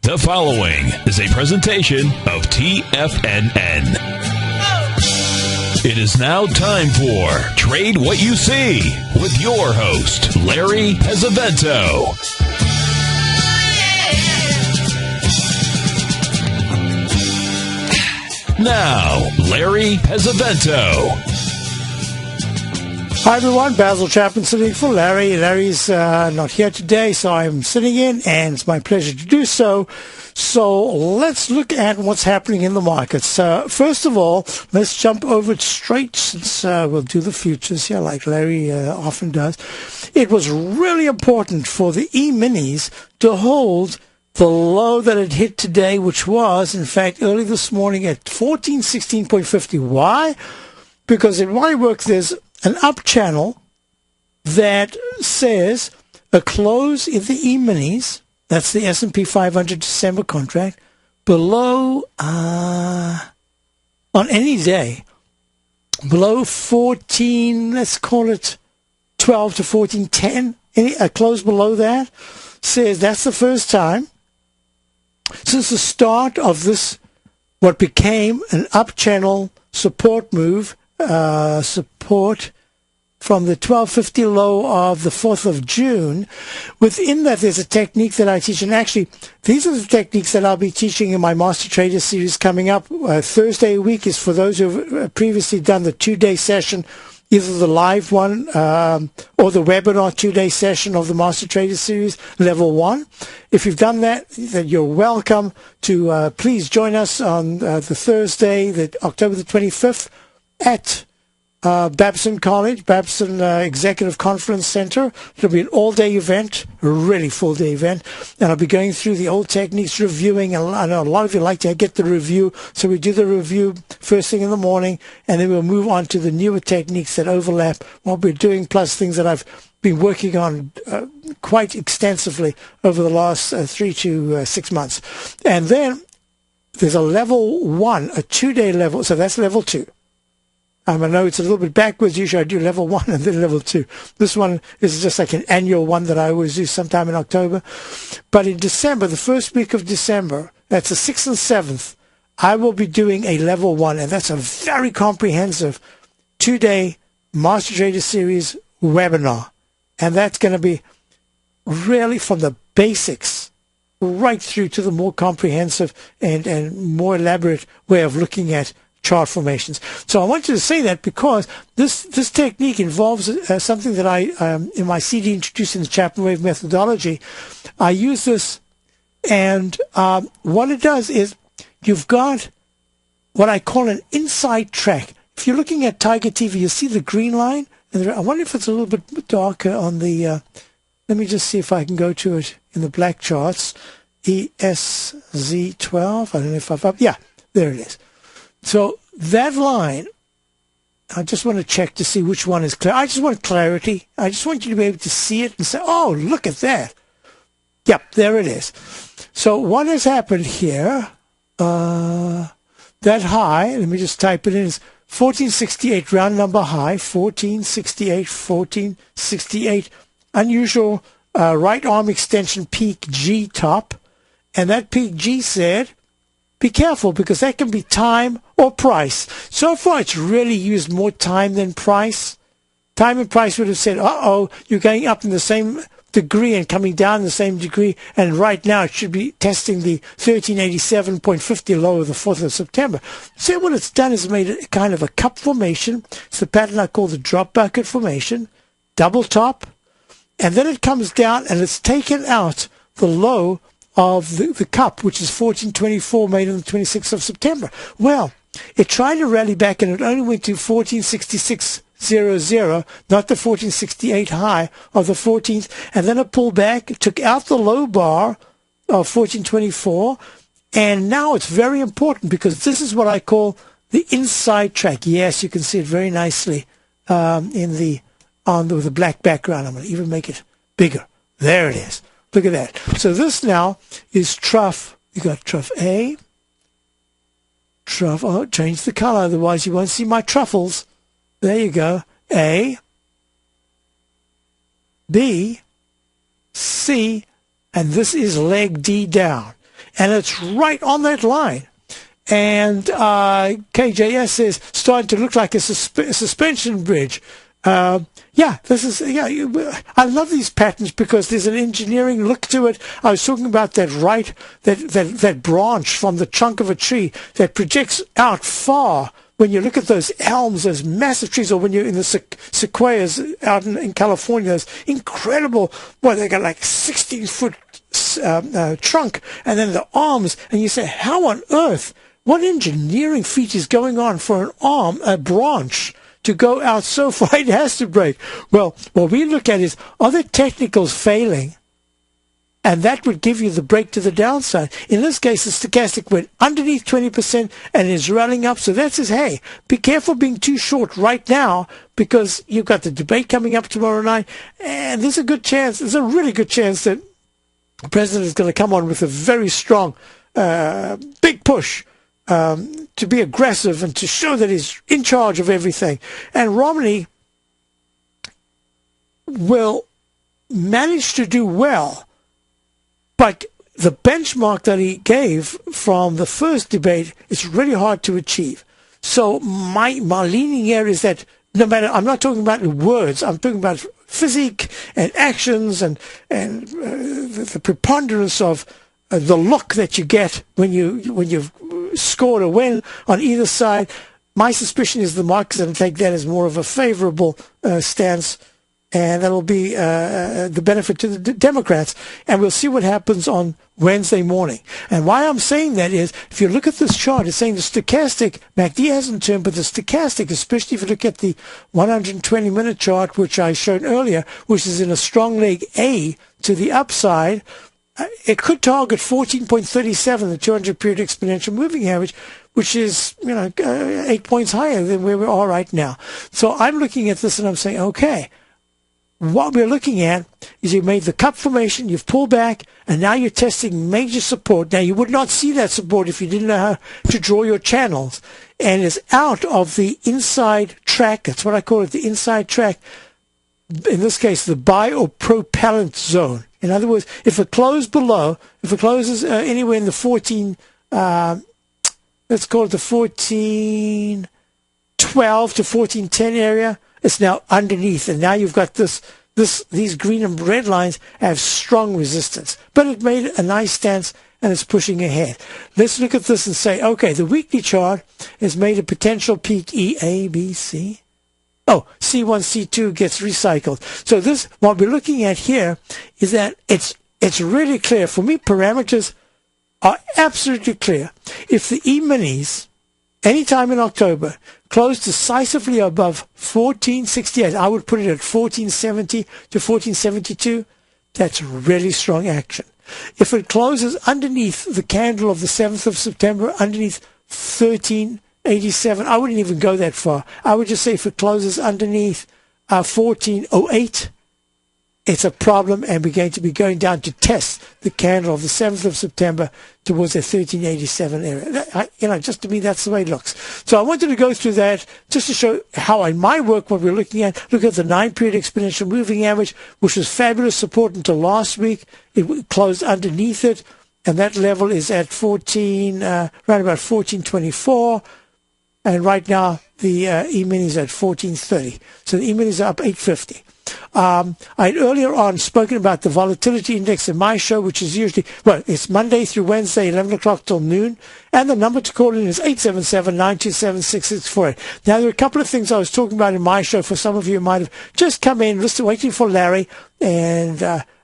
The following is a presentation of TFNN. It is now time for Trade What You See with your host, Larry Pesavento. Now, Larry Pesavento. Hi everyone, Basil Chapman sitting for Larry. Larry's not here today, so I'm sitting in, and it's my pleasure to do so. So let's look at what's happening in the markets. First of all, let's jump over it straight, since we'll do the futures here like Larry often does. It was really important for the E-minis to hold the low that it hit today, which was, in fact, early this morning at 1416.50. Why? Because in my work, there's an up channel that says a close in the E-minis, that's the S&P 500 December contract, below, on any day, below 14, let's call it 12 to 1410, a close below that, says that's the first time since the start of this, what became an up channel support move, support from the 1250 low of the 4th of June. Within that, there's a technique that I teach, and actually, these are the techniques that I'll be teaching in my Master Trader series coming up. Thursday a week is for those who have previously done the 2-day session, either the live one or the webinar 2-day session of the Master Trader series, level 1. If you've done that, then you're welcome to please join us on the Thursday, October the 25th, at Babson College, Babson Executive Conference Center. It'll be an all-day event, a really full-day event, and I'll be going through the old techniques, reviewing, and I know a lot of you like to get the review, so we do the review first thing in the morning, and then we'll move on to the newer techniques that overlap what we're doing, plus things that I've been working on quite extensively over the last 3 to 6 months. And then there's a level 1, a 2-day level, so that's level 2. I know it's a little bit backwards. Usually I do level 1 and then level 2. This one is just like an annual one that I always do sometime in October. But in December, the first week of December, that's the 6th and 7th, I will be doing a level 1, and that's a very comprehensive 2-day Master Trader Series webinar. And that's going to be really from the basics right through to the more comprehensive and more elaborate way of looking at chart formations. So I want you to say that because this technique involves something that I, in my CD introducing the Chapman Wave methodology, I use this, and what it does is you've got what I call an inside track. If you're looking at Tiger TV, you see the green line, and I wonder if it's a little bit darker on the, let me just see if I can go to it in the black charts, ESZ12, I don't know if I've, yeah, there it is. So that line, I just want to check to see which one is clear. I just want clarity. I just want you to be able to see it and say, oh, look at that. Yep, there it is. So what has happened here, that high, let me just type it in, is 1468, round number high, 1468, unusual right arm extension peak G top. And that peak G said, be careful, because that can be time or price. So far, it's really used more time than price. Time and price would have said, uh-oh, you're going up in the same degree and coming down in the same degree, and right now it should be testing the 1387.50 low of the 4th of September. So what it's done is made it kind of a cup formation. It's the pattern I call the drop bucket formation, double top, and then it comes down and it's taken out the low of the cup, which is 1424, made on the 26th of September. Well, it tried to rally back, and it only went to 1466.00, not the 1468 high of the 14th, and then it pulled back, took out the low bar of 1424, and now it's very important because this is what I call the inside track. Yes, you can see it very nicely with the black background. I'm going to even make it bigger. There it is. Look at that. So this now is trough. You got trough A, trough. Oh, change the color, otherwise you won't see my truffles. There you go. A, B, C, and this is leg D down. and it's right on that line. And KJS says starting to look like a suspension bridge. This is I love these patterns because there's an engineering look to it. I was talking about that branch from the trunk of a tree that projects out far. When you look at those elms, those massive trees, or when you're in the sequoias out in California, those incredible, they got like 16-foot trunk, and then the arms, and you say, how on earth, what engineering feat is going on for an arm, a branch, to go out so far it has to break? Well, what we look at is, are the technicals failing? And that would give you the break to the downside. In this case, the stochastic went underneath 20% and is rallying up. So that says, hey, be careful being too short right now because you've got the debate coming up tomorrow night. And there's a really good chance that the president is going to come on with a very strong, big push to be aggressive and to show that he's in charge of everything. And Romney will manage to do well. But the benchmark that he gave from the first debate is really hard to achieve. So my leaning here is that no matter, I'm not talking about words, I'm talking about physique and actions and the preponderance of the look that you get when you've scored a win on either side. My suspicion is the market's going to take that as more of a favorable stance. And that'll be the benefit to the Democrats. And we'll see what happens on Wednesday morning. And why I'm saying that is, if you look at this chart, it's saying the stochastic, MACD hasn't turned, but the stochastic, especially if you look at the 120-minute chart, which I showed earlier, which is in a strong leg A to the upside, it could target 14.37, the 200-period exponential moving average, which is, 8 points higher than where we are right now. So I'm looking at this and I'm saying, okay, what we're looking at is you made the cup formation, you've pulled back, and now you're testing major support. Now, you would not see that support if you didn't know how to draw your channels. And it's out of the inside track. That's what I call it, the inside track. In this case, the buy or propellant zone. In other words, if it closes anywhere in the 14, let's call it the 1412 to 1410 area, it's now underneath, and now you've got these green and red lines have strong resistance. But it made a nice stance, and it's pushing ahead. Let's look at this and say, okay, the weekly chart has made a potential peak E, A, B, C. Oh, C1, C2 gets recycled. So what we're looking at here is that it's really clear. For me, parameters are absolutely clear. If the E-minis, anytime in October, close decisively above 1468, I would put it at 1470 to 1472, that's really strong action. If it closes underneath the candle of the 7th of September, underneath 1387, I wouldn't even go that far. I would just say if it closes underneath 1408, it's a problem, and we're going to be going down to test the candle of the 7th of September towards the 1387 area. Just to me, that's the way it looks. So I wanted to go through that just to show how in my work, what we're looking at, look at the 9-period exponential moving average, which was fabulous support until last week. It closed underneath it, and that level is at around about 1424. And right now, the E-mini is at 1430. So the E-mini is up 850. I had earlier on spoken about the volatility index in my show, which is usually, it's Monday through Wednesday, 11 o'clock till noon. And the number to call in is 877-927-6648. Now, there are a couple of things I was talking about in my show. For some of you who might have just come in, waiting for Larry. And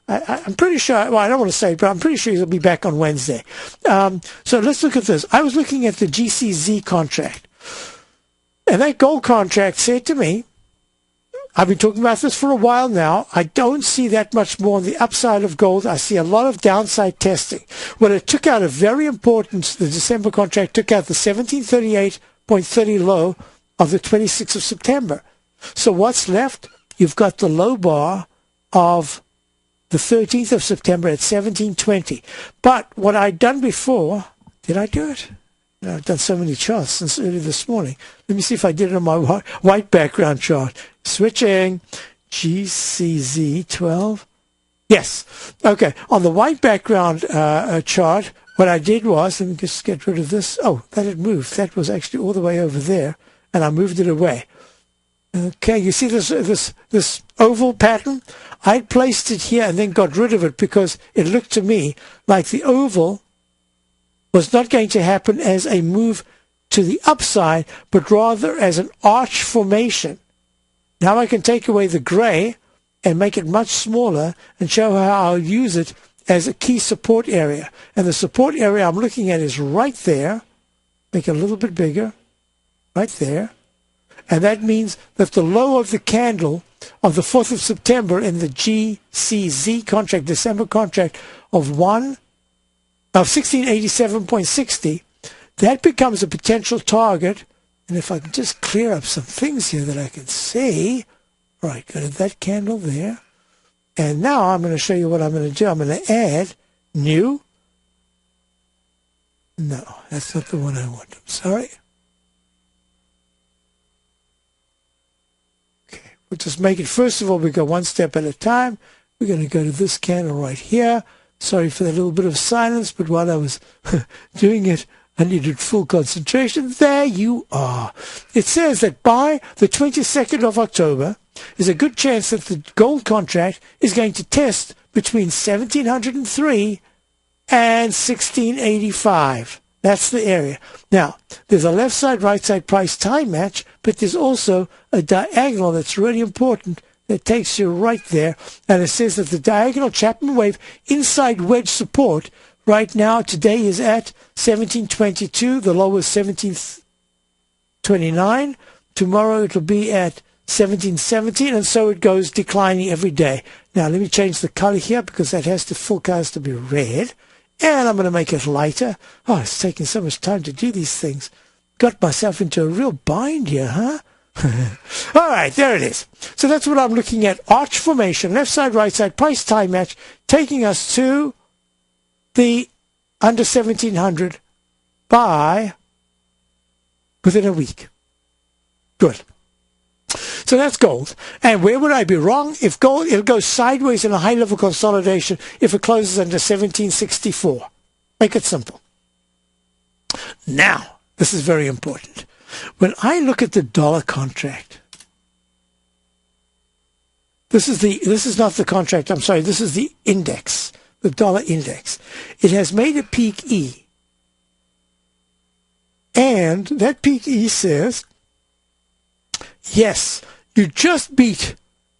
I'm pretty sure, I don't want to say it, but I'm pretty sure he'll be back on Wednesday. So let's look at this. I was looking at the GCZ contract. And that gold contract said to me, I've been talking about this for a while now. I don't see that much more on the upside of gold. I see a lot of downside testing. Well, it took out the December contract took out the 1738.30 low of the 26th of September. So what's left? You've got the low bar of the 13th of September at 1720. But what I'd done before, did I do it? No, I've done so many charts since early this morning. Let me see if I did it on my white background chart. Switching. GCZ 12. Yes. Okay. On the white background chart, what I did was, let me just get rid of this. Oh, that had moved. That was actually all the way over there, and I moved it away. Okay, you see this oval pattern? I placed it here and then got rid of it because it looked to me like the oval was not going to happen as a move to the upside, but rather as an arch formation. Now I can take away the gray and make it much smaller and show how I'll use it as a key support area. And the support area I'm looking at is right there. Make it a little bit bigger. Right there. And that means that the low of the candle of the 4th of September in the GCZ contract, December contract of 1687.60, that becomes a potential target. And if I can just clear up some things here that I can see. All right, go to that candle there. And now I'm going to show you what I'm going to do. I'm going to add new. No, that's not the one I want. I'm sorry. Okay, we'll just make it, first of all, we go one step at a time. We're going to go to this candle right here. Sorry for that little bit of silence, but while I was doing it, I needed full concentration. There you are. It says that by the 22nd of October, there's a good chance that the gold contract is going to test between 1703 and 1685. That's the area. Now, there's a left side, right side price time match, but there's also a diagonal that's really important that takes you right there. And it says that the diagonal Chapman wave inside wedge support right now today is at 1722. The low is 1729. Tomorrow it'll be at 1717, and so it goes declining every day. Now let me change the color here because that has to forecast to be red, and I'm going to make it lighter. Oh, it's taking so much time to do these things. Got myself into a real bind here, huh? All right, there it is. So that's what I'm looking at. Arch formation, left side, right side, price time match, taking us to the under 1700 by within a week. Good. So that's gold. And where would I be wrong? If gold, it'll go sideways in a high-level consolidation if it closes under 1764. Make it simple. Now, this is very important. When I look at the dollar contract, this is not the contract, I'm sorry, this is the index, the dollar index. It has made a peak E. And that peak E says, yes, you just beat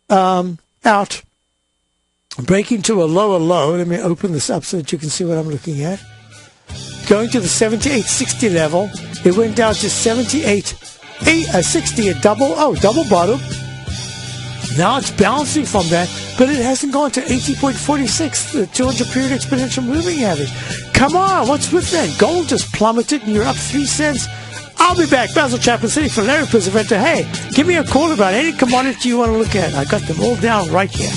out breaking to a lower low. Let me open this up so that you can see what I'm looking at. Going to the 78.60 level, it went down to 78.60, a double bottom. Now it's bouncing from that, but it hasn't gone to 80.46, the 200-period exponential moving average. Come on, what's with that? Gold just plummeted and you're up 3 cents. I'll be back. Basil Chapman City for Larry Pesavento. Hey, give me a call about any commodity you want to look at. I got them all down right here.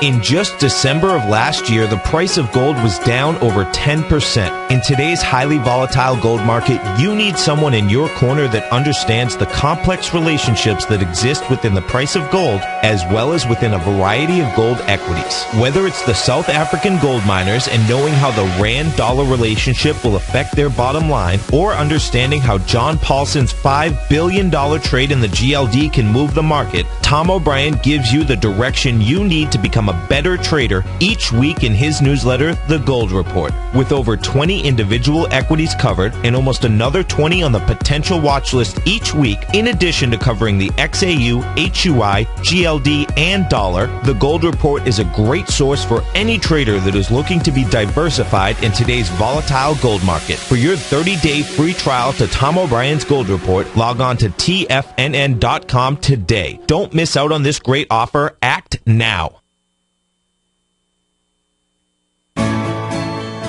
In just December of last year, the price of gold was down over 10%. In today's highly volatile gold market, you need someone in your corner that understands the complex relationships that exist within the price of gold, as well as within a variety of gold equities. Whether it's the South African gold miners and knowing how the rand-dollar relationship will affect their bottom line, or understanding how John Paulson's $5 billion trade in the GLD can move the market, Tom O'Brien gives you the direction you need to become a better trader each week in his newsletter, The Gold Report. With over 20 individual equities covered and almost another 20 on the potential watch list each week, in addition to covering the XAU, HUI, GLD, and dollar, The Gold Report is a great source for any trader that is looking to be diversified in today's volatile gold market. For your 30-day free trial to Tom O'Brien's Gold Report, log on to tfnn.com today. Don't miss out on this great offer. Act now.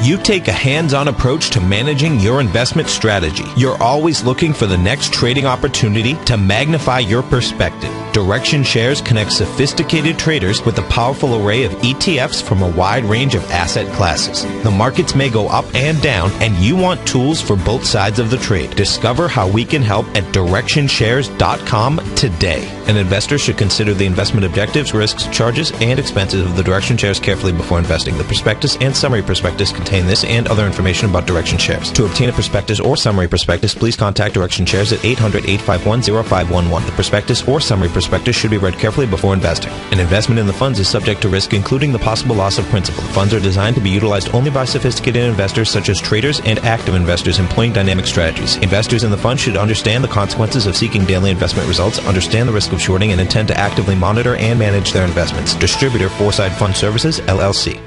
You take a hands-on approach to managing your investment strategy. You're always looking for the next trading opportunity to magnify your perspective. Direction Shares connects sophisticated traders with a powerful array of ETFs from a wide range of asset classes. The markets may go up and down, and you want tools for both sides of the trade. Discover how we can help at directionshares.com today. An investor should consider the investment objectives, risks, charges, and expenses of the Direction shares carefully before investing. The prospectus and summary prospectus contain this and other information about Direction shares. To obtain a prospectus or summary prospectus, please contact Direction shares at 800-851-0511. The prospectus or summary prospectus should be read carefully before investing. An investment in the funds is subject to risk, including the possible loss of principal. The funds are designed to be utilized only by sophisticated investors such as traders and active investors employing dynamic strategies. Investors in the fund should understand the consequences of seeking daily investment results, understand the risk of shorting, and intend to actively monitor and manage their investments. Distributor Foresight Fund Services, LLC.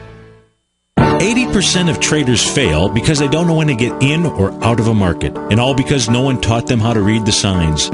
80% of traders fail because they don't know when to get in or out of a market, and all because no one taught them how to read the signs.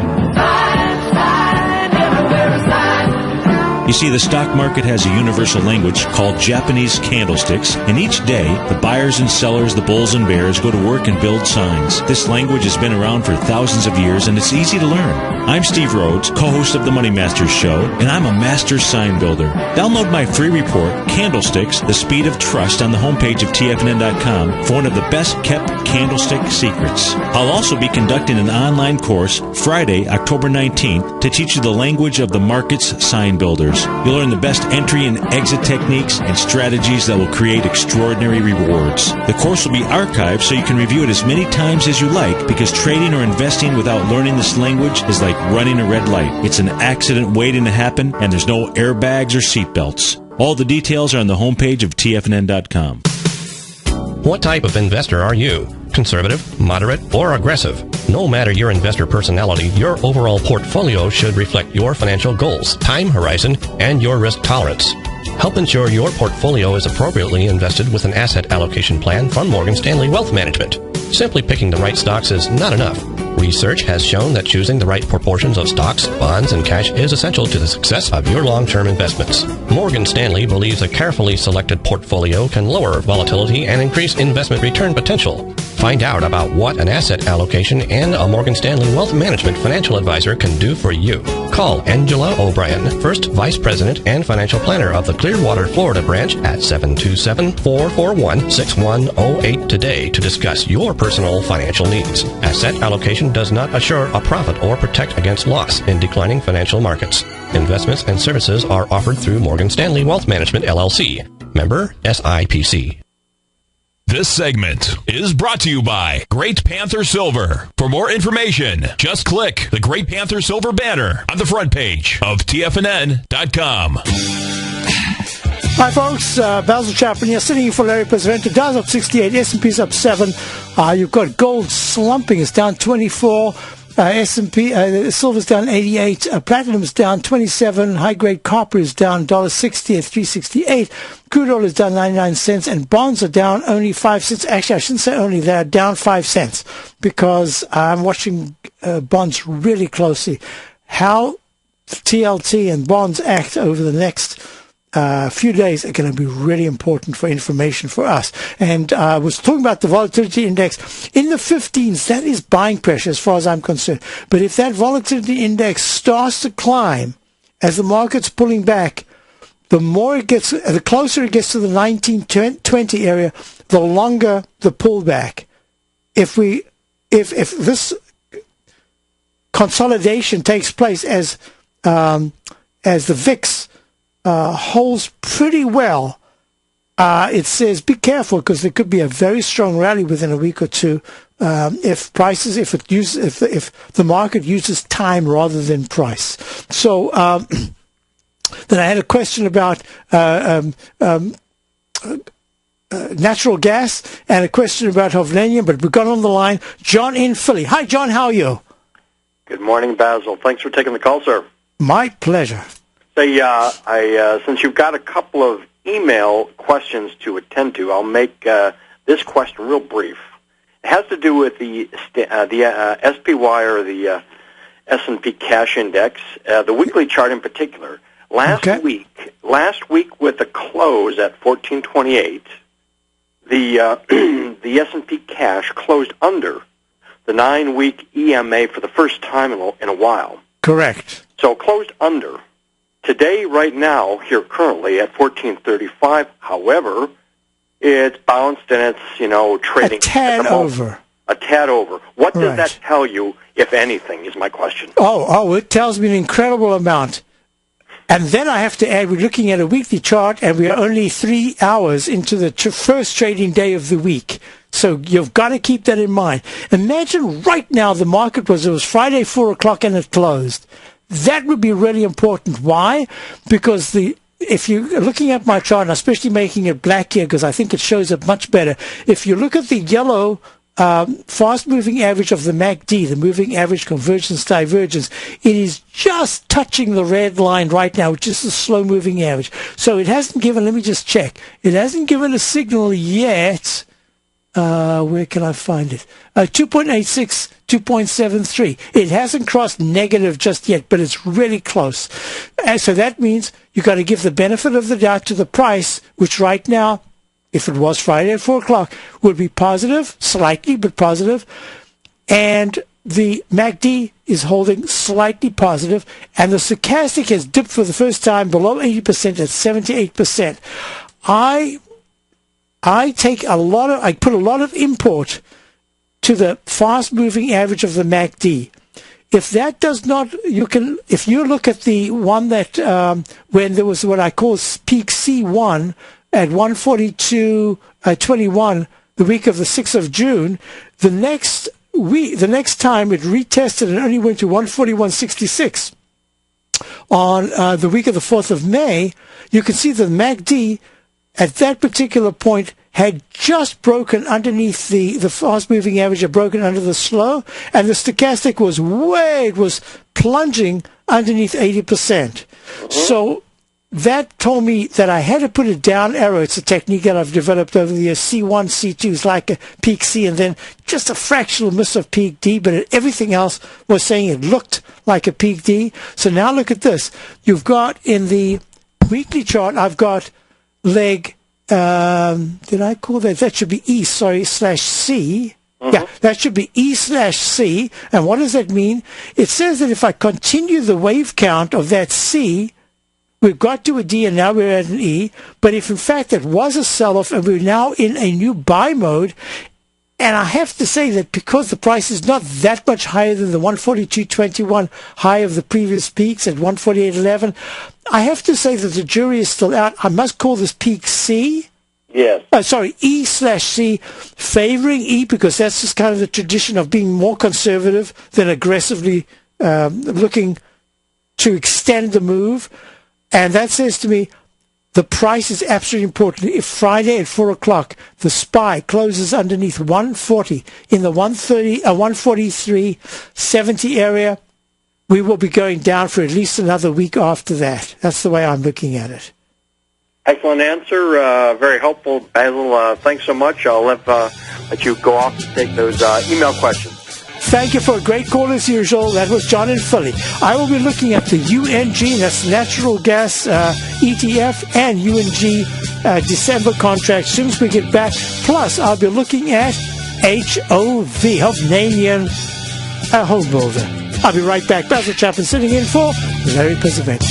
You see, the stock market has a universal language called Japanese candlesticks, and each day, the buyers and sellers, the bulls and bears, go to work and build signs. This language has been around for thousands of years, and it's easy to learn. I'm Steve Rhodes, co-host of the Money Masters Show, and I'm a master sign builder. Download my free report, Candlesticks, The Speed of Trust, on the homepage of TFNN.com for one of the best-kept candlestick secrets. I'll also be conducting an online course Friday, October 19th, to teach you the language of the market's sign builders. You'll learn the best entry and exit techniques and strategies that will create extraordinary rewards. The course will be archived so you can review it as many times as you like, because trading or investing without learning this language is like running a red light. It's an accident waiting to happen, and there's no airbags or seatbelts. All the details are on the homepage of TFNN.com. What type of investor are you? Conservative, moderate, or aggressive? No matter your investor personality, your overall portfolio should reflect your financial goals, time horizon, and your risk tolerance. Help ensure your portfolio is appropriately invested with an asset allocation plan from Morgan Stanley Wealth Management. Simply picking the right stocks is not enough. Research has shown that choosing the right proportions of stocks, bonds, and cash is essential to the success of your long-term investments. Morgan Stanley believes a carefully selected portfolio can lower volatility and increase investment return potential. Find out about what an asset allocation and a Morgan Stanley Wealth Management financial advisor can do for you. Call Angela O'Brien, First Vice President and Financial Planner of the Clearwater, Florida branch at 727-441-6108 today to discuss your personal financial needs. Asset allocation does not assure a profit or protect against loss in declining financial markets. Investments and services are offered through Morgan Stanley Wealth Management, LLC. Member SIPC. This segment is brought to you by Great Panther Silver. For more information, just click the Great Panther Silver banner on the front page of TFNN.com. Hi, folks. Basil Chapman here, sitting in for Larry Pesavento. Dow's up 68, S&P's up 7. You've got gold slumping. It's down 24. S&P, silver's down 88. Platinum's down 27. High-grade copper is down $1.60 at 368. Crude oil is down 99 cents. And bonds are down only 5 cents. Actually, I shouldn't say only. They're down 5 cents because I'm watching bonds really closely. How TLT and bonds act over the next few days are going to be really important for information for us. And I was talking about the volatility index in the 15s. That is buying pressure as far as I'm concerned. But if that volatility index starts to climb as the market's pulling back, the more it gets, the closer it gets to the 1920 area, the longer the pullback. If this consolidation takes place as the VIX holds pretty well, it says be careful because there could be a very strong rally within a week or two if the market uses time rather than price. So then I had a question about natural gas and a question about hovlanium, but we've got on the line John in Philly. Hi, John. How are you? Good morning, Basil. Thanks for taking the call, sir. My pleasure. Say, since you've got a couple of email questions to attend to, I'll make this question real brief. It has to do with the SPY or the S&P Cash Index, the weekly chart in particular. Last week with the close at 1428, the S&P Cash closed under the 9-week EMA for the first time in a while. Correct. So closed under. Today, right now, here currently at 1435, however, it's bounced and it's, trading. A tad over. a tad over. What does Right. that tell you, if anything, is my question. It tells me an incredible amount. And then I have to add, we're looking at a weekly chart, and we're only 3 hours into the first trading day of the week. So you've got to keep that in mind. Imagine right now it was Friday, 4 o'clock, and it closed. That would be really important. Why? Because if you're looking at my chart, and especially making it black here, because I think it shows it much better, if you look at the yellow fast-moving average of the MACD, the moving average convergence divergence, it is just touching the red line right now, which is the slow-moving average. So it hasn't given, let me just check, it hasn't given a signal yet. Where can I find it? 2.86, 2.73. It hasn't crossed negative just yet, but it's really close. And so that means you've got to give the benefit of the doubt to the price, which right now, if it was Friday at 4 o'clock, would be positive, slightly, but positive. And the MACD is holding slightly positive, and the stochastic has dipped for the first time below 80% at 78%. I put a lot of import to the fast-moving average of the MACD. If that does not, if you look at the one that, when there was what I call peak C1 at 142.21, the week of the 6th of June, the next time it retested and only went to 141.66. On the week of the 4th of May, you can see the MACD at that particular point had just broken underneath the fast-moving average, had broken under the slow, and the stochastic was plunging underneath 80%. So that told me that I had to put a down arrow. It's a technique that I've developed over the years. C1, C2 is like a peak C, and then just a fractional miss of peak D, but everything else was saying it looked like a peak D. So now look at this. You've got in the weekly chart, I've got leg, did I call that? That should be E, /C. Yeah, that should be E/C. And what does that mean? It says that if I continue the wave count of that C, we've got to a D and now we're at an E. But if in fact it was a sell-off and we're now in a new buy mode, and I have to say that because the price is not that much higher than the 142.21 high of the previous peaks at 148.11, I have to say that the jury is still out. I must call this peak C. Yes. E/C, favoring E, because that's just kind of the tradition of being more conservative than aggressively looking to extend the move. And that says to me, the price is absolutely important. If Friday at 4 o'clock, the SPY closes underneath 140 in the 143.70 area, we will be going down for at least another week after that. That's the way I'm looking at it. Excellent answer. Very helpful, Basil. Thanks so much. I'll let you go off to take those email questions. Thank you for a great call as usual. That was John in Philly. I will be looking at the UNG, that's natural gas ETF, and UNG December contract as soon as we get back. Plus, I'll be looking at HOV, Hovnanian Home Builder. I'll be right back. Basil Chapman sitting in for Larry Pesavento.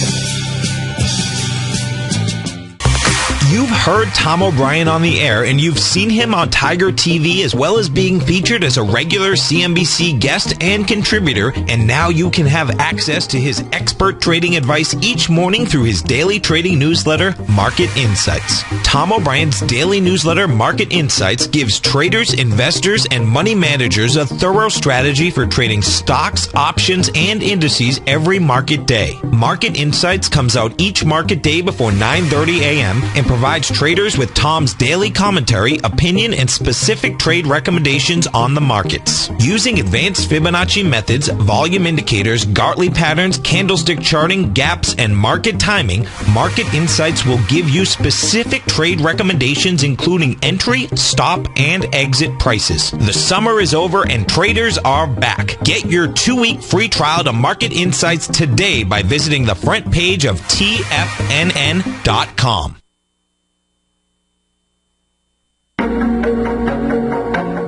You've heard Tom O'Brien on the air, and you've seen him on Tiger TV, as well as being featured as a regular CNBC guest and contributor, and now you can have access to his expert trading advice each morning through his daily trading newsletter, Market Insights. Tom O'Brien's daily newsletter, Market Insights, gives traders, investors, and money managers a thorough strategy for trading stocks, options, and indices every market day. Market Insights comes out each market day before 9:30 a.m. and provides traders with Tom's daily commentary, opinion, and specific trade recommendations on the markets. Using advanced Fibonacci methods, volume indicators, Gartley patterns, candlestick charting, gaps, and market timing, Market Insights will give you specific trade recommendations including entry, stop, and exit prices. The summer is over and traders are back. Get your 2-week free trial to Market Insights today by visiting the front page of TFNN.com.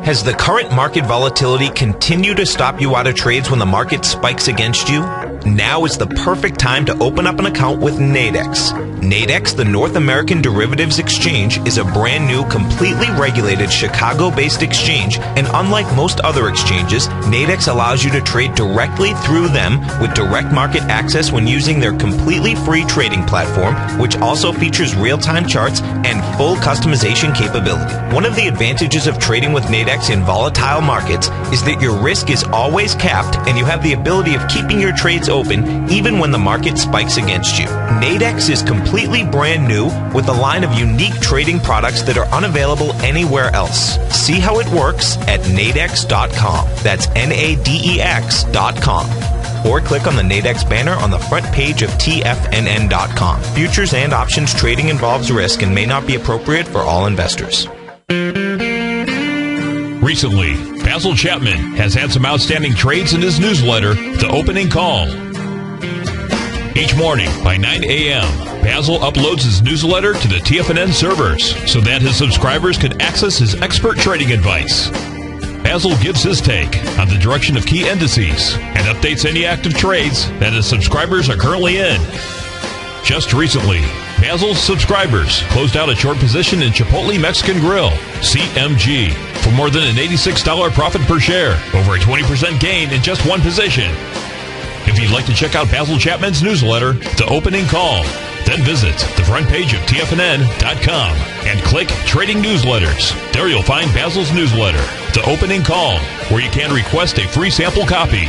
Has the current market volatility continued to stop you out of trades when the market spikes against you? Now is the perfect time to open up an account with Nadex. Nadex, the North American Derivatives Exchange, is a brand new, completely regulated Chicago-based exchange, and unlike most other exchanges, Nadex allows you to trade directly through them with direct market access when using their completely free trading platform, which also features real-time charts and full customization capability. One of the advantages of trading with Nadex in volatile markets is that your risk is always capped and you have the ability of keeping your trades open even when the market spikes against you. Nadex is completely brand new with a line of unique trading products that are unavailable anywhere else. See how it works at nadex.com. That's NADEX.com. Or click on the Nadex banner on the front page of TFNN.com. Futures and options trading involves risk and may not be appropriate for all investors. Recently, Basil Chapman has had some outstanding trades in his newsletter, The Opening Call. Each morning by 9 a.m., Basil uploads his newsletter to the TFNN servers so that his subscribers can access his expert trading advice. Basil gives his take on the direction of key indices and updates any active trades that his subscribers are currently in. Just recently, Basil's subscribers closed out a short position in Chipotle Mexican Grill, CMG, for more than an $86 profit per share, over a 20% gain in just one position. If you'd like to check out Basil Chapman's newsletter, The Opening Call, then visit the front page of TFNN.com and click Trading Newsletters. There you'll find Basil's newsletter, The Opening Call, where you can request a free sample copy.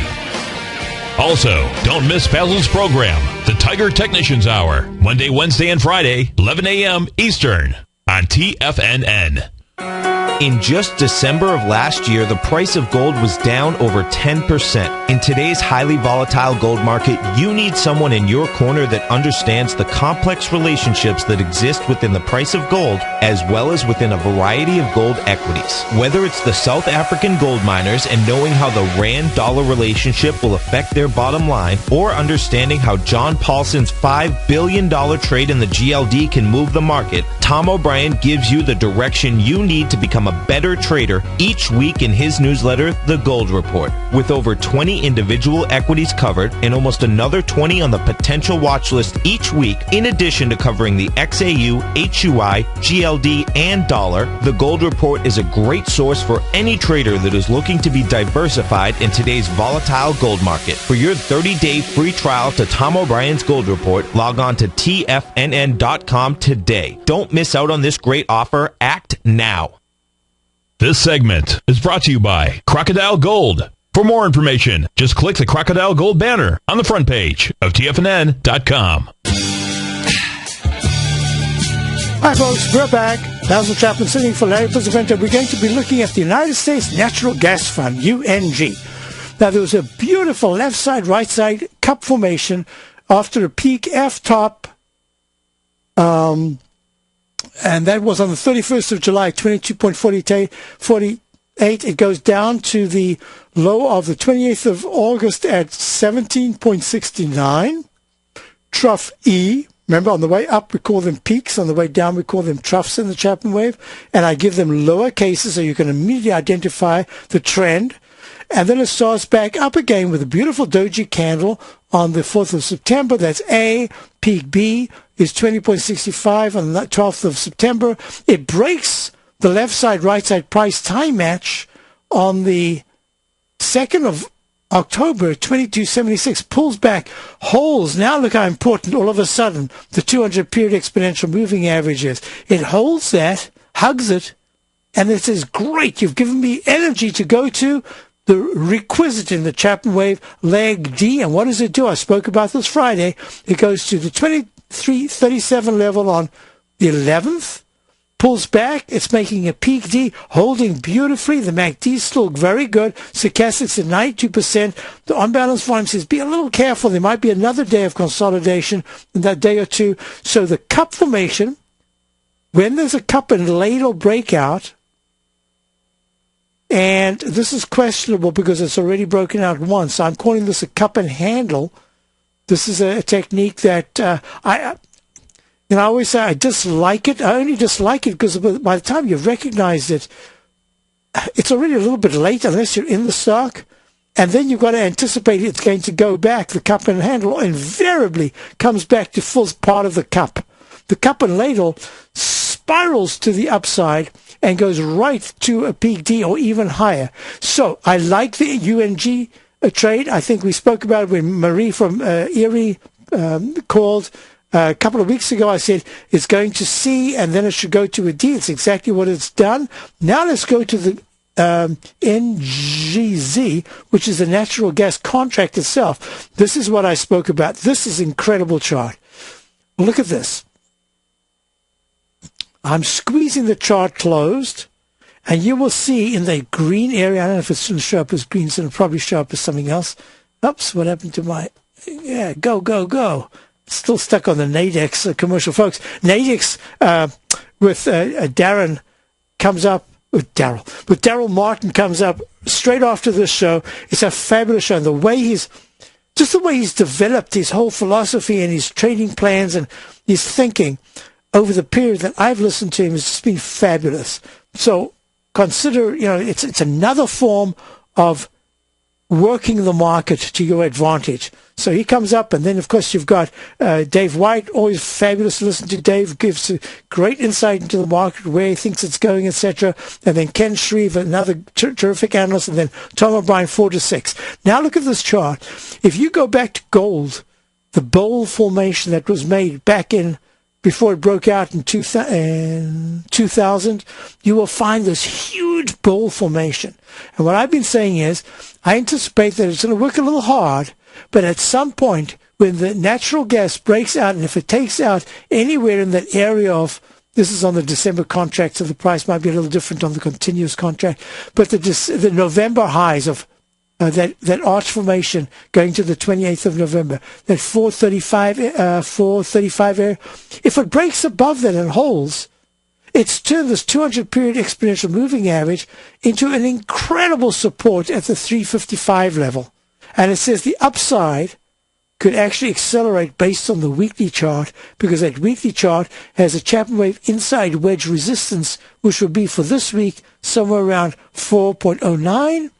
Also, don't miss Basil's program, The Tiger Technicians Hour, Monday, Wednesday, and Friday, 11 a.m. Eastern, on TFNN. In just December of last year, the price of gold was down over 10%. In today's highly volatile gold market, you need someone in your corner that understands the complex relationships that exist within the price of gold, as well as within a variety of gold equities. Whether it's the South African gold miners and knowing how the rand-dollar relationship will affect their bottom line, or understanding how John Paulson's $5 billion trade in the GLD can move the market, Tom O'Brien gives you the direction you need to become a better trader each week in his newsletter, The Gold Report. With over 20 individual equities covered and almost another 20 on the potential watch list each week, in addition to covering the XAU, HUI, GLD, and dollar, The Gold Report is a great source for any trader that is looking to be diversified in today's volatile gold market. For your 30-day free trial to Tom O'Brien's Gold Report, log on to TFNN.com today. Don't miss out on this great offer. Act now. This segment is brought to you by Crocodile Gold. For more information, just click the Crocodile Gold banner on the front page of TFNN.com. Hi, folks. We're back. Basil Chapman sitting for Larry Pesavento. We're going to be looking at the United States Natural Gas Fund, UNG. Now, there was a beautiful left side, right side cup formation after a peak F-top, and that was on the 31st of July, 22.48. It goes down to the low of the 28th of August at 17.69. Trough E. Remember, on the way up, we call them peaks. On the way down, we call them troughs in the Chapman wave. And I give them lower cases so you can immediately identify the trend. And then it starts back up again with a beautiful doji candle on the 4th of September. That's A. Peak B is 20.65 on the 12th of September. It breaks the left side, right side price time match on the 2nd of October, 22.76, pulls back, holds. Now look how important all of a sudden the 200 period exponential moving average is. It holds that, hugs it, and it says, great, you've given me energy to go to the requisite in the Chapman wave, leg D. And what does it do? I spoke about this Friday. It goes to the 23.37 level on the 11th, pulls back. It's making a peak D, holding beautifully. The MACD is still very good. Stochastics at 92%. The on-balance volume says be a little careful. There might be another day of consolidation in that day or two. So the cup formation, when there's a cup and ladle breakout, and this is questionable because it's already broken out once. I'm calling this a cup and handle. This is a technique that I always say I dislike it. I only dislike it because by the time you've recognized it, it's already a little bit late unless you're in the stock. And then you've got to anticipate it's going to go back. The cup and handle invariably comes back to full part of the cup. the cup and ladle spirals to the upside and goes right to a peak D or even higher. So I like the UNG trade. I think we spoke about it when Marie from Erie called a couple of weeks ago. I said it's going to C and then it should go to a D. It's exactly what it's done. Now let's go to the NGZ, which is the natural gas contract itself. This is what I spoke about. This is an incredible chart. Look at this. I'm squeezing the chart closed, and you will see in the green area, I don't know if it's going to show up as green, so it'll probably show up as something else. Oops, what happened to my, go. Still stuck on the Nadex commercial, folks. Nadex with Darren comes up, with Daryl Martin comes up straight after this show. It's a fabulous show. And the way he's developed his whole philosophy and his trading plans and his thinking over the period that I've listened to him has just been fabulous. So consider, it's another form of working the market to your advantage. So he comes up, and then, of course, you've got Dave White, always fabulous to listen to. Dave gives a great insight into the market, where he thinks it's going, etc. And then Ken Shreve, another terrific analyst, and then Tom O'Brien, 4 to 6. Now look at this chart. If you go back to gold, the bowl formation that was made back in, before it broke out in 2000, you will find this huge bowl formation. And what I've been saying is, I anticipate that it's going to work a little hard, but at some point, when the natural gas breaks out, and if it takes out anywhere in that area of, this is on the December contract, so the price might be a little different on the continuous contract, but the November highs of that arch formation going to the 28th of November, that 435 area, if it breaks above that and holds, it's turned this 200-period exponential moving average into an incredible support at the 355 level. And it says the upside could actually accelerate based on the weekly chart, because that weekly chart has a Chapman wave inside wedge resistance, which will be for this week somewhere around 4.09.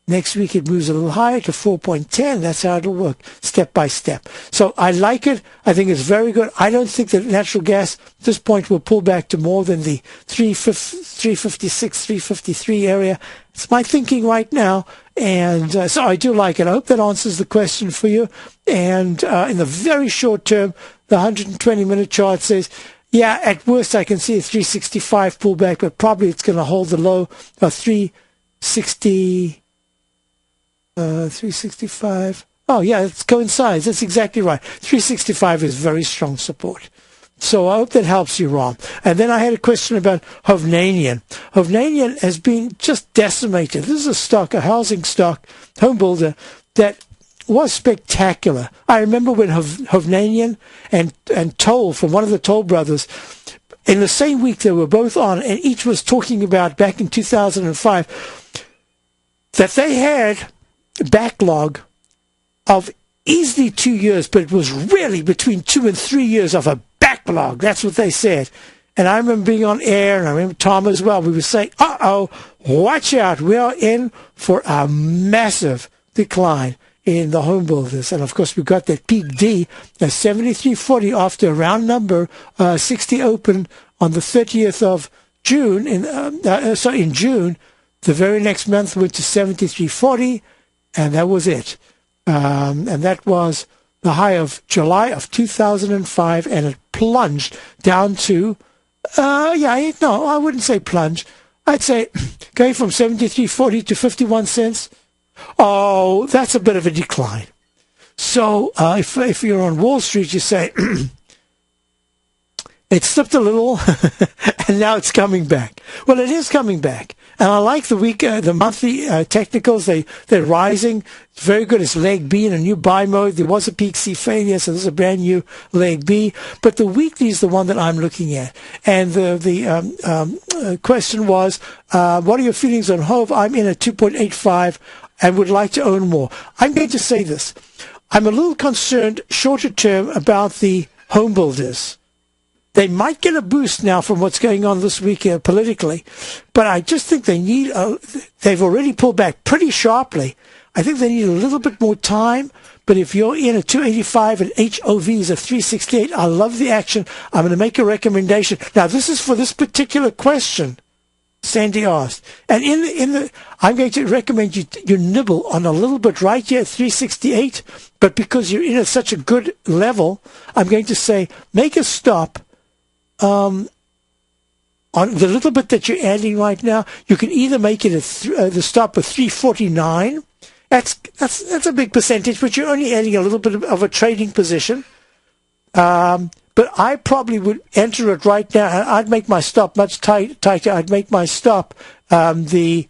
Next week it moves a little higher to 4.10. That's how it'll work, step by step. So I like it. I think it's very good. I don't think that natural gas at this point will pull back to more than the 356, 353 area. It's my thinking right now. And so I do like it. I hope that answers the question for you. And in the very short term, the 120-minute chart says, yeah, at worst I can see a 365 pullback, but probably it's going to hold the low of 365. Oh, yeah, it coincides. That's exactly right. 365 is very strong support. So I hope that helps you, Ron. And then I had a question about Hovnanian. Hovnanian has been just decimated. This is a stock, a housing stock, home builder, that was spectacular. I remember when Hovnanian and Toll, from one of the Toll brothers, in the same week they were both on, and each was talking about, back in 2005, that they had backlog of easily 2 years, but it was really between 2 and 3 years of a backlog. That's what they said. And I remember being on air, and I remember Tom as well. We were saying, watch out. We are in for a massive decline in the home builders. And of course, we got that peak D at 73.40 after a round number 60 open on the 30th of June. In June, the very next month went to 73.40, and that was it. And that was the high of July of 2005, and it plunged down to, I wouldn't say plunge. I'd say going from 73.40 to 51 cents. Oh, that's a bit of a decline. So if you're on Wall Street, you say, it slipped a little, and now it's coming back. Well, it is coming back. And I like the monthly technicals. They're rising. It's very good. It's leg B in a new buy mode. There was a peak C failure, so this is a brand new leg B. But the weekly is the one that I'm looking at. And the question was, what are your feelings on Hove? I'm in at 2.85 and would like to own more. I'm going to say this. I'm a little concerned shorter term about the home builders. They might get a boost now from what's going on this week politically, but I just think they need. They've already pulled back pretty sharply. I think they need a little bit more time. But if you're in at 285 and HOV is at 368, I love the action. I'm going to make a recommendation. Now, this is for this particular question Sandy asked. And I'm going to recommend you nibble on a little bit right here at 368. But because you're in at such a good level, I'm going to say make a stop on the little bit that you're adding right now. You can either make it the stop of 349. That's a big percentage, but you're only adding a little bit of a trading position. But I probably would enter it right now, and I'd make my stop much tighter. I'd make my stop the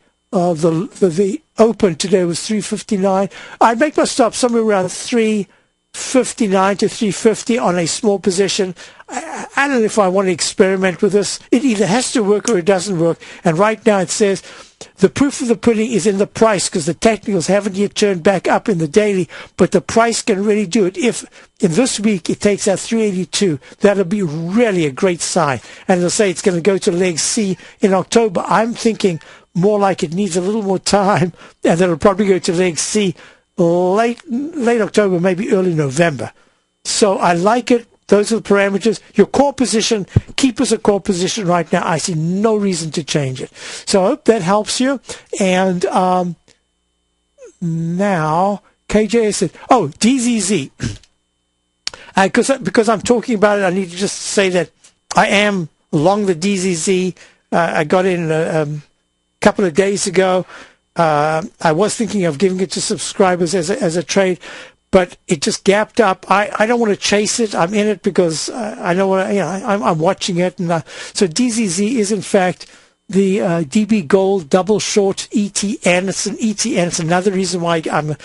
open today was 359. I'd make my stop somewhere around 359 to 350 on a small position. I don't know if I want to experiment with this. It either has to work or it doesn't work. And right now it says the proof of the pudding is in the price, because the technicals haven't yet turned back up in the daily, but the price can really do it. If in this week it takes out 382, that'll be really a great sign. And it'll say it's going to go to leg C in October. I'm thinking more like it needs a little more time, and that'll probably go to leg C late October, maybe early November. So I like it. Those are the parameters. Your core position, keep us a core position right now. I see no reason to change it. So I hope that helps you. And now, KJ said, DZZ. Because I'm talking about it, I need to just say that I am along the DZZ. I got in a couple of days ago. I was thinking of giving it to subscribers as a trade, but it just gapped up. I don't want to chase it. I'm in it because I know I'm watching it, and so DZZ is in fact the DB Gold double short ETN. It's an ETN. It's another reason why I'm an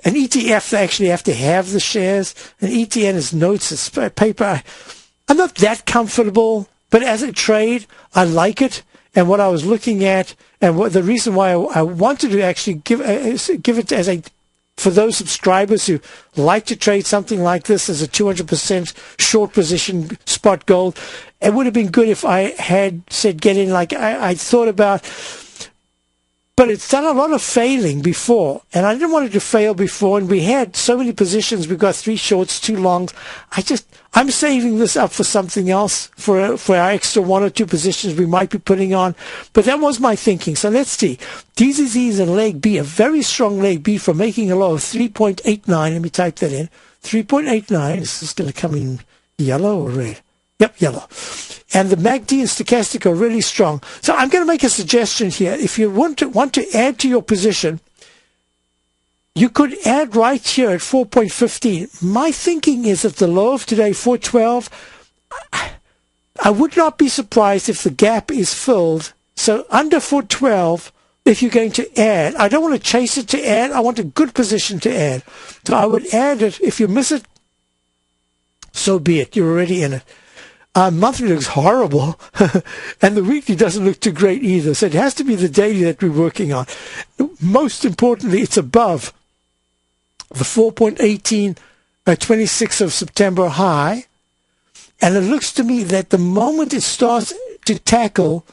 ETF. They actually have to have the shares. An ETN is notes, it's paper. I'm not that comfortable, but as a trade, I like it. And what I was looking at, and the reason why I wanted to actually give it as for those subscribers who like to trade something like this as a 200% short position spot gold, it would have been good if I had said get in like I thought about. But it's done a lot of failing before, and I didn't want it to fail before, and we had so many positions. We've got 3 shorts, 2 longs. I'm saving this up for something else, for our extra 1 or 2 positions we might be putting on. But that was my thinking. So let's see. DZZ is in leg B, a very strong leg B for making a low of 3.89. Let me type that in. 3.89. Is this going to come in yellow or red? Yep, yellow. And the MACD and stochastic are really strong. So I'm going to make a suggestion here. If you want to add to your position, you could add right here at 4.15. My thinking is that the low of today, 412, I would not be surprised if the gap is filled. So under 412, if you're going to add, I don't want to chase it to add. I want a good position to add. So I would add it. If you miss it, so be it. You're already in it. Monthly looks horrible, and the weekly doesn't look too great either. So it has to be the daily that we're working on. Most importantly, it's above the 4.18 26th of September high, and it looks to me that the moment it starts to tackle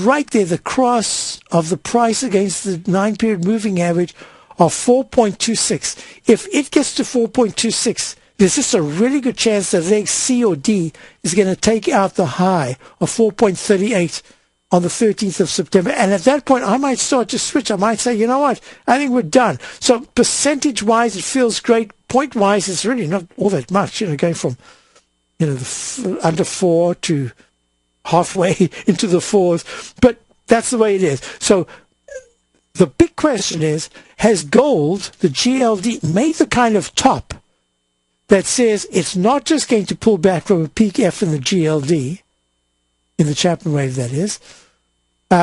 right there the cross of the price against the 9-period moving average of 4.26, if it gets to 4.26, there's just a really good chance that leg C or D is going to take out the high of 4.38 on the 13th of September. And at that point, I might start to switch. I might say, you know what, I think we're done. So percentage-wise, it feels great. Point-wise, it's really not all that much, going from, under 4 to halfway into the 4s. But that's the way it is. So the big question is, has gold, the GLD, made the kind of top that says it's not just going to pull back from a peak F in the GLD, in the Chapman wave that is,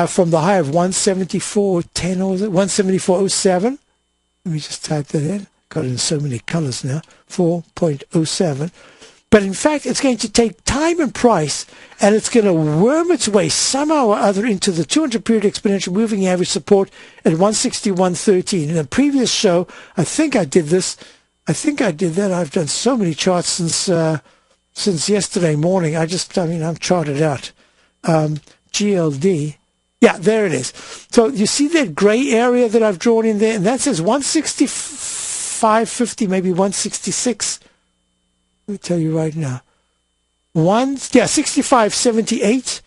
from the high of 174.10 or 174.07. Let me just type that in. Got it in so many colors now. 4.07. But in fact, it's going to take time and price, and it's going to worm its way somehow or other into the 200-period exponential moving average support at 161.13. In a previous show, I think I did this. I think I did that. I've done so many charts since yesterday morning. I'm charted out. GLD. Yeah, there it is. So you see that gray area that I've drawn in there, and that says 165.50, maybe 166. Let me tell you right now. 65.78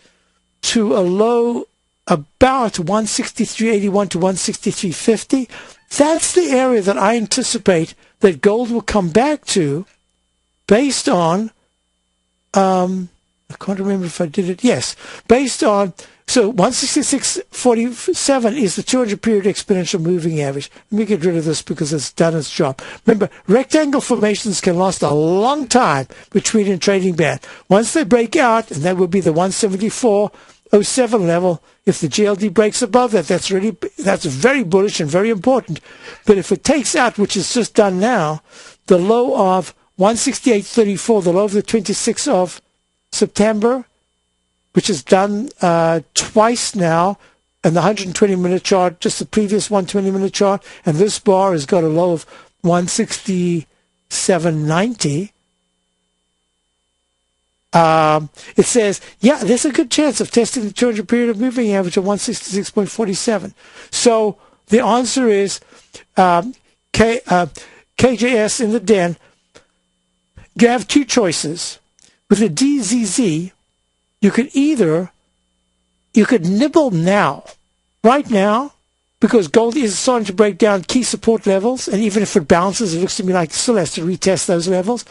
to a low about 163.81 to 163.50. That's the area that I anticipate that gold will come back to based on, I can't remember if I did it. Yes, based on, so 166.47 is the 200-period exponential moving average. Let me get rid of this because it's done its job. Remember, rectangle formations can last a long time between a trading band. Once they break out, and that will be the 174.07 level, if the GLD breaks above that, that's very bullish and very important. But if it takes out, which is just done now, the low of 168.34, the low of the 26th of September, which is done twice now, and the 120-minute chart, just the previous 120-minute chart, and this bar has got a low of 167.90. It says, yeah, there's a good chance of testing the 200-period of moving average of 166.47. So the answer is KJS in the den. You have two choices. With the DZZ, you could nibble now, right now, because gold is starting to break down key support levels, and even if it bounces, it looks to me like it still has to retest those levels.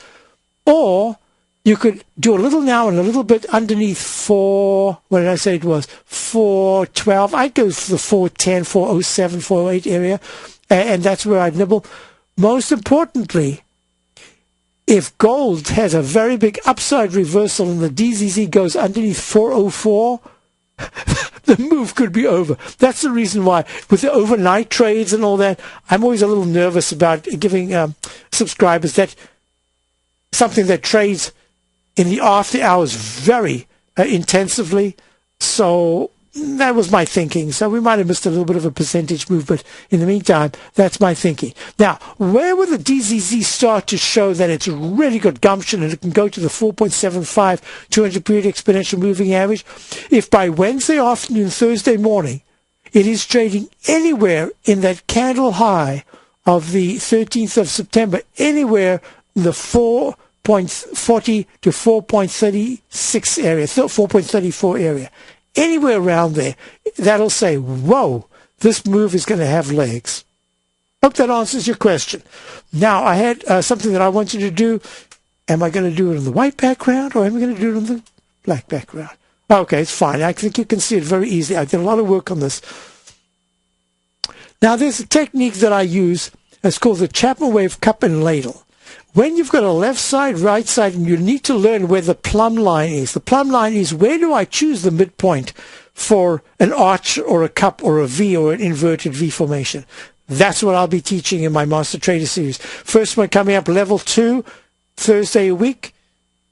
Or you could do a little now and a little bit underneath 412. I'd go for the 410, 407, 408 area, and that's where I'd nibble. Most importantly, if gold has a very big upside reversal and the DZZ goes underneath 404, the move could be over. That's the reason why, with the overnight trades and all that, I'm always a little nervous about giving subscribers that something that trades in the after hours very intensively. So that was my thinking. So we might have missed a little bit of a percentage move, but in the meantime, that's my thinking. Now, where will the DZZ start to show that it's really got gumption and it can go to the 4.75 200-period exponential moving average? If by Wednesday afternoon, Thursday morning, it is trading anywhere in that candle high of the 13th of September, anywhere in the 4.40 to 4.36 area, 4.34 area, anywhere around there, that'll say, whoa, this move is going to have legs. Hope that answers your question. Now, I had something that I want you to do. Am I going to do it on the white background or am I going to do it on the black background? Okay, it's fine. I think you can see it very easily. I did a lot of work on this. Now, there's a technique that I use. It's called the Chapman wave cup and ladle. When you've got a left side, right side, and you need to learn where the plumb line is. The plumb line is, where do I choose the midpoint for an arch or a cup or a V or an inverted V formation? That's what I'll be teaching in my Master Trader series. First one coming up, level 2, Thursday a week,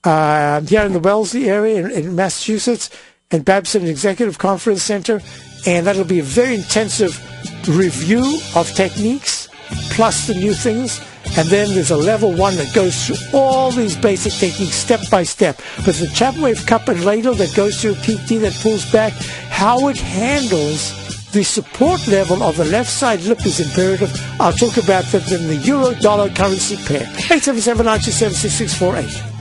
here in the Wellesley area in Massachusetts, and Babson Executive Conference Center. And that'll be a very intensive review of techniques, plus the new things. And then there's a level 1 that goes through all these basic techniques step by step. But the Chapman wave cup and ladle that goes through a peak D that pulls back, how it handles the support level of the left side lip is imperative. I'll talk about that in the euro-dollar currency pair. 877-927-6648.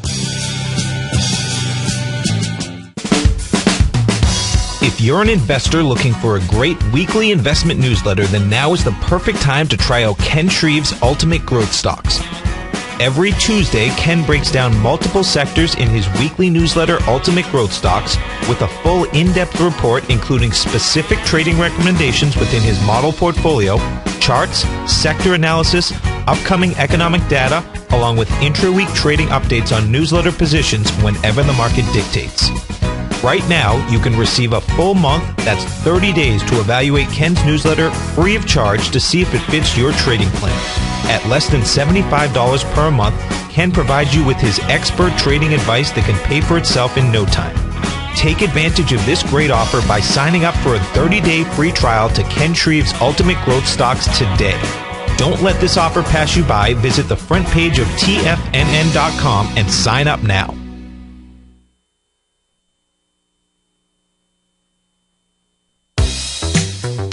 If you're an investor looking for a great weekly investment newsletter, then now is the perfect time to try out Ken Shreve's Ultimate Growth Stocks. Every Tuesday, Ken breaks down multiple sectors in his weekly newsletter, Ultimate Growth Stocks, with a full in-depth report including specific trading recommendations within his model portfolio, charts, sector analysis, upcoming economic data, along with intra-week trading updates on newsletter positions whenever the market dictates. Right now, you can receive a full month, that's 30 days, to evaluate Ken's newsletter free of charge to see if it fits your trading plan. At less than $75 per month, Ken provides you with his expert trading advice that can pay for itself in no time. Take advantage of this great offer by signing up for a 30-day free trial to Ken Shreve's Ultimate Growth Stocks today. Don't let this offer pass you by. Visit the front page of TFNN.com and sign up now.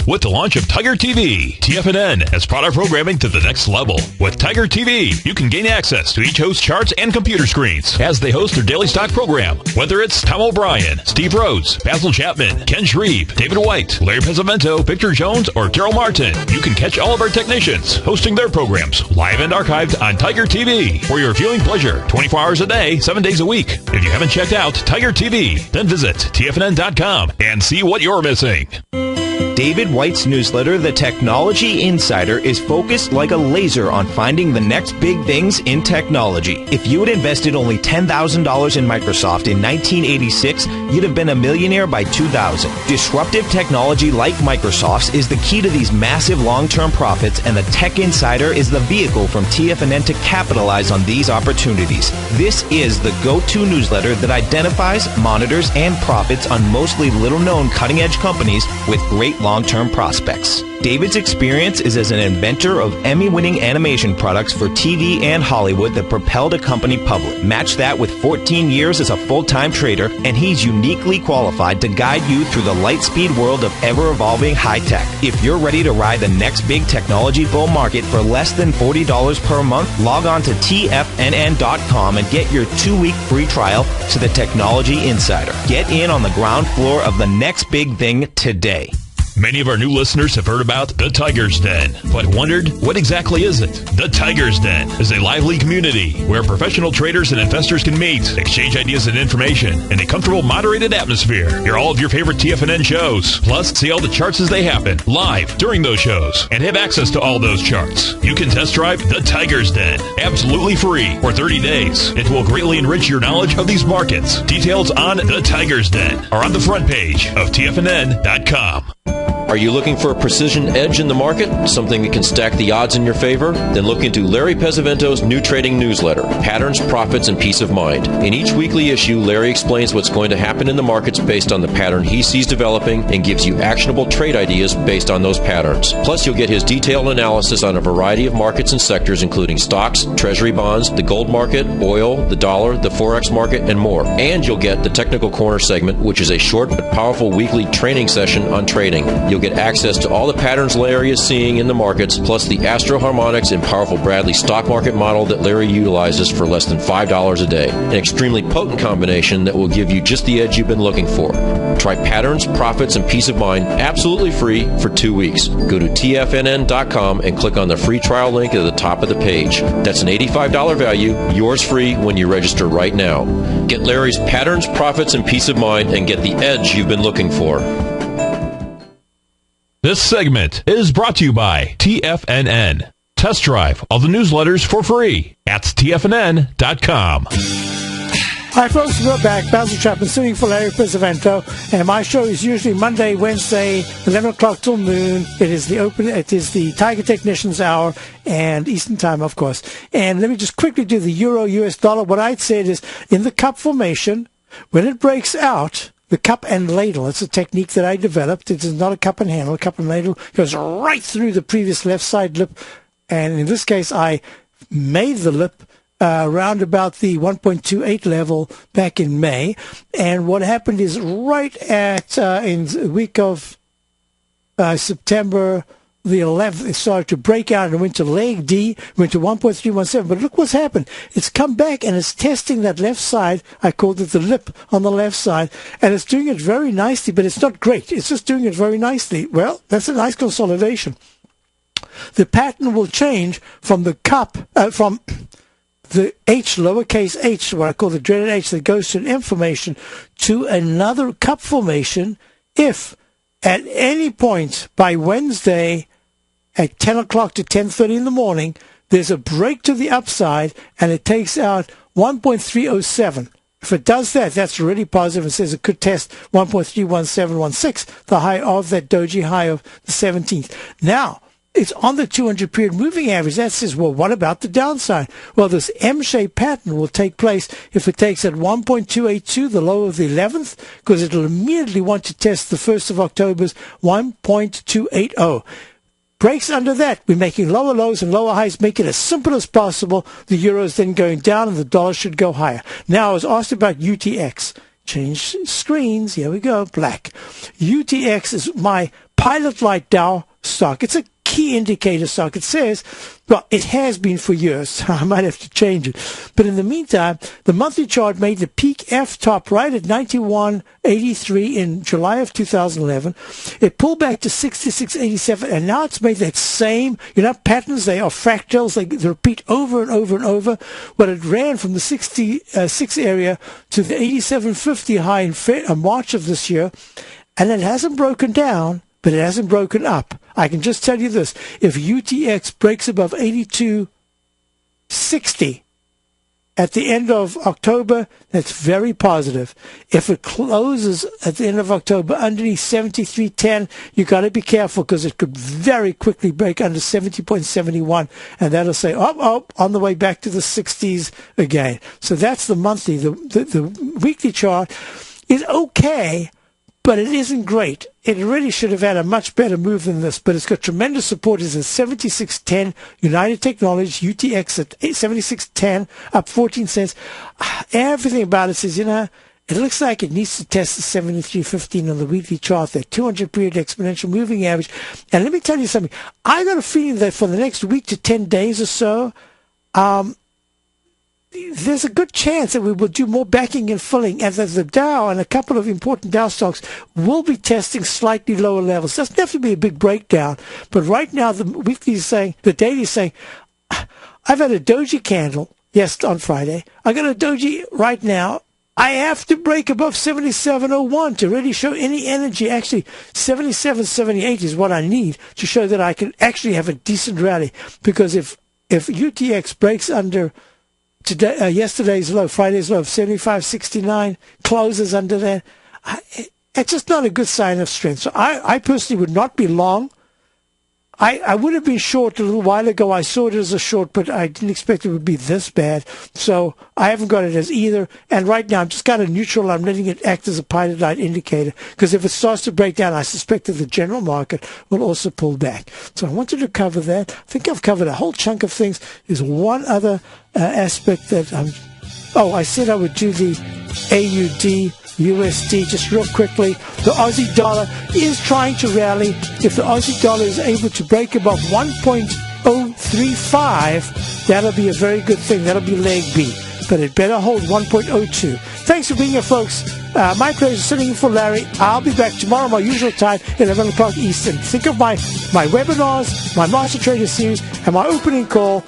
with the launch of Tiger TV. TFNN has brought our programming to the next level. With Tiger TV, you can gain access to each host's charts and computer screens as they host their daily stock program. Whether it's Tom O'Brien, Steve Rhodes, Basil Chapman, Ken Shreve, David White, Larry Pesavento, Victor Jones, or Carol Martin, you can catch all of our technicians hosting their programs live and archived on Tiger TV for your viewing pleasure 24 hours a day, 7 days a week. If you haven't checked out Tiger TV, then visit TFNN.com and see what you're missing. David White's newsletter, The Technology Insider, is focused like a laser on finding the next big things in technology. If you had invested only $10,000 in Microsoft in 1986, you'd have been a millionaire by 2000. Disruptive technology like Microsoft's is the key to these massive long-term profits, and the Tech Insider is the vehicle from TFNN to capitalize on these opportunities. This is the go-to newsletter that identifies, monitors, and profits on mostly little-known cutting-edge companies with great long-term prospects. David's experience is as an inventor of Emmy-winning animation products for TV and Hollywood that propelled a company public. Match that with 14 years as a full-time trader, and he's uniquely qualified to guide you through the light-speed world of ever-evolving high-tech. If you're ready to ride the next big technology bull market for less than $40 per month, log on to TFNN.com and get your 2-week free trial to the Technology Insider. Get in on the ground floor of the next big thing today. Many of our new listeners have heard about the Tiger's Den, but wondered, what exactly is it? The Tiger's Den is a lively community where professional traders and investors can meet, exchange ideas and information in a comfortable, moderated atmosphere. Hear all of your favorite TFNN shows, plus see all the charts as they happen, live during those shows, and have access to all those charts. You can test drive the Tiger's Den, absolutely free, for 30 days. It will greatly enrich your knowledge of these markets. Details on the Tiger's Den are on the front page of TFNN.com. Are you looking for a precision edge in the market? Something that can stack the odds in your favor? Then look into Larry Pesavento's new trading newsletter, Patterns, Profits, and Peace of Mind. In each weekly issue, Larry explains what's going to happen in the markets based on the pattern he sees developing and gives you actionable trade ideas based on those patterns. Plus, you'll get his detailed analysis on a variety of markets and sectors, including stocks, treasury bonds, the gold market, oil, the dollar, the forex market, and more. And you'll get the Technical Corner segment, which is a short but powerful weekly training session on trading. You'll get access to all the patterns Larry is seeing in the markets, plus the Astro Harmonics and powerful Bradley stock market model that Larry utilizes for less than $5 a day. An extremely potent combination that will give you just the edge you've been looking for. Try Patterns, Profits, and Peace of Mind absolutely free for 2 weeks. Go to TFNN.com and click on the free trial link at the top of the page. That's an $85 value, yours free when you register right now. Get Larry's Patterns, Profits, and Peace of Mind and get the edge you've been looking for. This segment is brought to you by TFNN. Test drive all the newsletters for free at TFNN.com. Hi folks, we're back. Basil Chapman sitting for Larry Pesavento, and my show is usually Monday, Wednesday, 11 o'clock till noon. It is the Tiger Technicians Hour, and Eastern Time, of course. And let me just quickly do the Euro US dollar. What I'd said is, in the cup formation, when it breaks out, the cup and ladle, it's a technique that I developed. It is not a cup and handle. A cup and ladle goes right through the previous left side lip. And in this case, I made the lip around about the 1.28 level back in May. And what happened is right at in the week of September the 11th, it started to break out and went to leg D, went to 1.317. But look what's happened. It's come back and it's testing that left side. I called it the lip on the left side. And it's doing it very nicely, but it's not great. It's just doing it very nicely. Well, that's a nice consolidation. The pattern will change from the cup, from the H, lowercase h, what I call the dreaded H that goes to an M formation, to another cup formation if at any point by Wednesday at 10 o'clock to 10:30 in the morning, there's a break to the upside and it takes out 1.307. If it does that, that's really positive. It says it could test 1.31716, the high of that doji high of the 17th. Now, it's on the 200-period moving average. That says, well, what about the downside? Well, this M-shaped pattern will take place if it takes at 1.282, the low of the 11th, because it'll immediately want to test the 1st of October's 1.280. Breaks under that, we're making lower lows and lower highs, make it as simple as possible. The euro is then going down and the dollar should go higher. Now, I was asked about UTX. Change screens. Here we go. Black. UTX is my pilot light Dow stock. It's a key indicator stock. It says, well, it has been for years. I might have to change it. But in the meantime, the monthly chart made the peak F top right at 91.83 in July of 2011. It pulled back to 66.87, and now it's made that same, patterns. They are fractals. They repeat over and over and over. But it ran from the 66 area to the 87.50 high in March of this year, and it hasn't broken down, but it hasn't broken up. I can just tell you this. If UTX breaks above 82.60 at the end of October, that's very positive. If it closes at the end of October underneath 73.10, you got to be careful because it could very quickly break under 70.71, and that'll say, on the way back to the 60s again. So that's the monthly. The weekly chart is okay, but it isn't great. It really should have had a much better move than this, but it's got tremendous support. It's at 76.10, United Technologies, UTX at 76.10, up 14 cents. Everything about it says, it looks like it needs to test the 73.15 on the weekly chart, that 200-period exponential moving average. And let me tell you something. I got a feeling that for the next week to 10 days or so, there's a good chance that we will do more backing and filling, and that the Dow and a couple of important Dow stocks will be testing slightly lower levels. Doesn't have to be a big breakdown, but right now the weekly is saying, the daily is saying, I've had a doji candle on Friday. I got a doji right now. I have to break above 77.01 to really show any energy. Actually, 77.78 is what I need to show that I can actually have a decent rally, because if UTX breaks under today, yesterday's low, Friday's low of 75.69, closes under that, it's just not a good sign of strength. So I personally would not be long. I would have been short a little while ago. I saw it as a short, but I didn't expect it would be this bad. So I haven't got it as either. And right now, I'm just kind of neutral. I'm letting it act as a pilot light indicator, because if it starts to break down, I suspect that the general market will also pull back. So I wanted to cover that. I think I've covered a whole chunk of things. There's one other aspect that I said I would do the AUD USD just real quickly. The Aussie dollar is trying to rally. If the Aussie dollar is able to break above 1.035, that'll be a very good thing. That'll be leg B. But it better hold 1.02. Thanks for being here, folks. My pleasure sitting in for Larry. I'll be back tomorrow, my usual time, 11 o'clock Eastern. Think of my webinars, my Master Trader series, and my opening call.